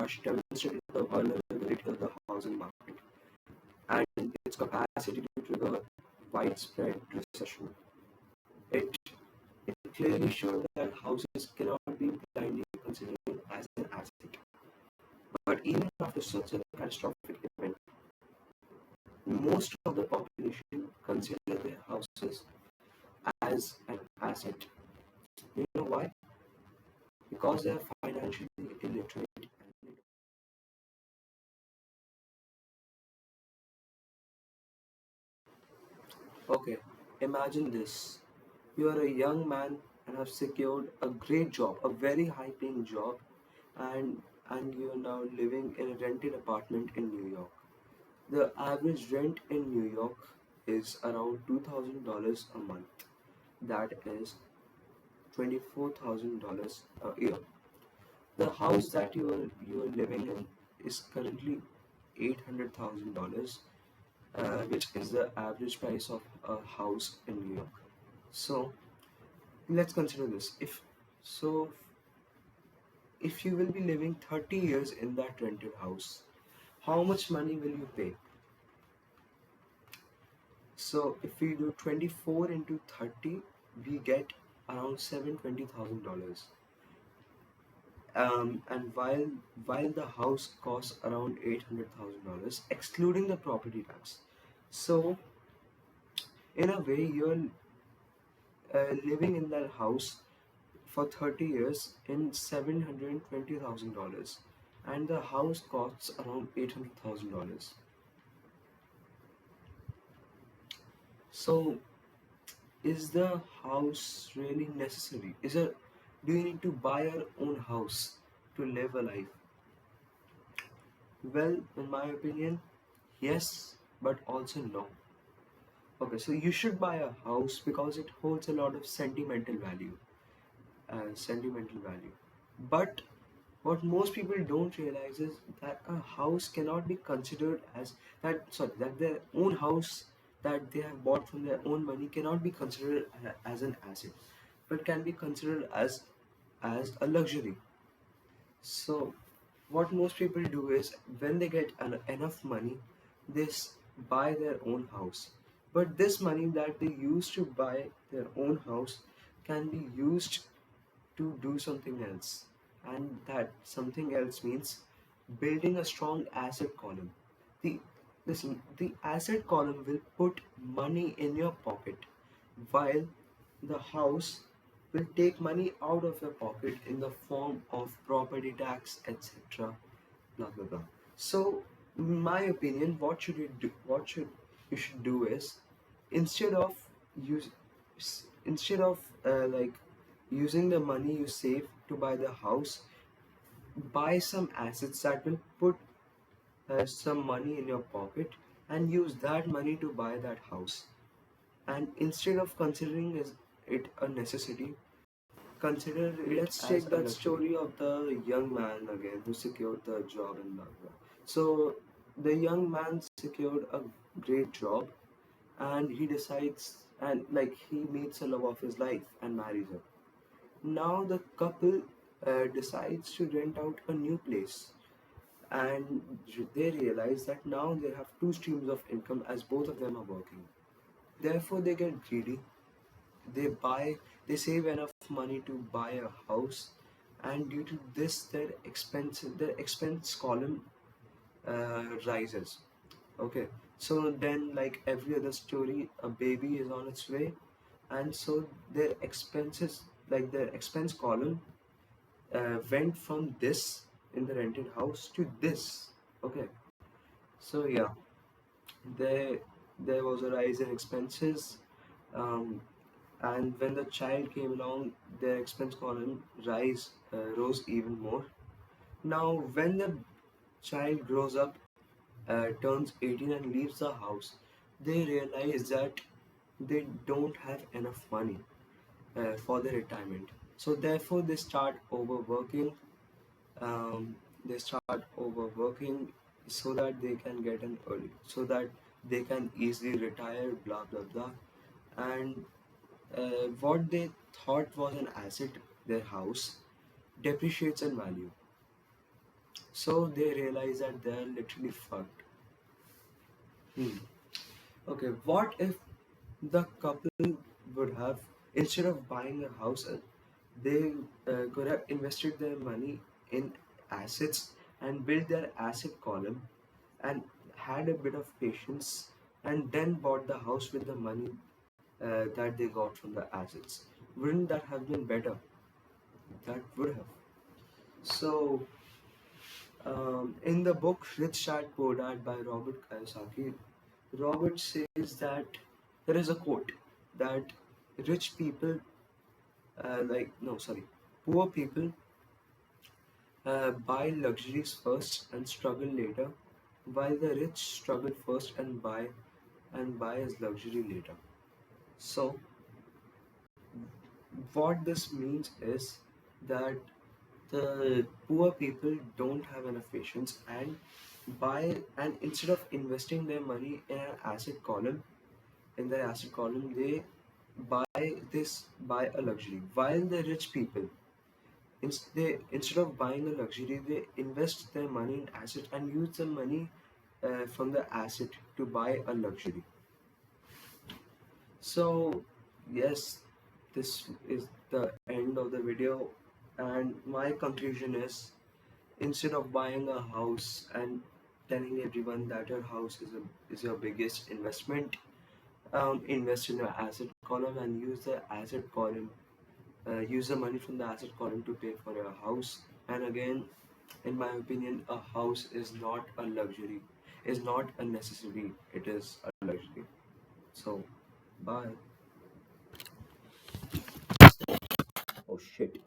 crash demonstrated the vulnerability of the housing market and its capacity to trigger widespread recession. It, it clearly showed that houses cannot be blindly considered as an asset. But even after such a catastrophic event, most of the population consider their houses as an asset. You know why? Because they are financially illiterate. Okay, imagine this. You are a young man and have secured a great job, a very high paying job, and you are now living in a rented apartment in New York. The average rent in New York is around $2,000 a month. That is $24,000 a year. The house that you are living in is currently $800,000, which is the average price of a house in New York. So let's consider this. So, if you will be living 30 years in that rented house, how much money will you pay? So if we do 24 into 30, we get around $720,000. And while the house costs around $800,000, excluding the property tax. So in a way, you're living in that house for 30 years in $720,000, and the house costs around $800,000. So is the house really necessary? Do you need to buy your own house to live a life? Well, in my opinion, yes, but also no. Okay, so you should buy a house because it holds a lot of sentimental value. But what most people don't realize is that a house cannot be considered as that their own house that they have bought from their own money cannot be considered as an asset, but can be considered as a luxury. So what most people do is when they get enough money, they buy their own house. But this money that they use to buy their own house can be used to do something else. And that something else means building a strong asset column. The the asset column will put money in your pocket, while the house will take money out of your pocket in the form of property tax, etc. Blah blah blah. So, in my opinion, what should you do? What should you should do is instead of use instead of like using the money you save to buy the house, buy some assets that will put some money in your pocket and use that money to buy that house. And instead of considering it a necessity, consider it let's as take a that luxury story of the young man again who secured the job in Bangla. So the young man secured a great job, and he decides and like he meets the love of his life and marries her. Now the couple decides to rent out a new place, and they realize that now they have two streams of income as both of them are working. Therefore, they get greedy. They buy, they save enough money to buy a house, and due to this, their expense column rises. Okay, so then, like every other story, a baby is on its way, and so their expense column went from this in the rented house to this. Okay, so yeah, there there was a rise in expenses, um, and when the child came along, their expense column rose even more. Now, when the child grows up, turns 18 and leaves the house, they realize that they don't have enough money for their retirement. So therefore, they start overworking so that they can get an early, so that they can easily retire. Blah blah blah, and what they thought was an asset, their house, depreciates in value. So they realize that they're literally fucked. Hmm. Okay, what if the couple would have, instead of buying a house, they could have invested their money in assets and built their asset column and had a bit of patience and then bought the house with the money that they got from the assets? Wouldn't that have been better? That would have. So, in the book Rich Dad Poor Dad by Robert Kiyosaki, Robert says that there is a quote that rich people, like, no, sorry, poor people buy luxuries first and struggle later, while the rich struggle first and buy as luxury later. So, what this means is that the poor people don't have enough patience and buy, and instead of investing their money in an asset column, in their asset column they buy a luxury, while the rich people, instead of buying a luxury, they invest their money in asset and use the money from the asset to buy a luxury. So yes, this is the end of the video, and my conclusion is, instead of buying a house and telling everyone that your house is your biggest investment, invest in your asset column and use the asset column, use the money from the asset column to pay for your house. And again, in my opinion, a house is not a luxury, is not a necessity, it is a luxury. So bye. Oh shit.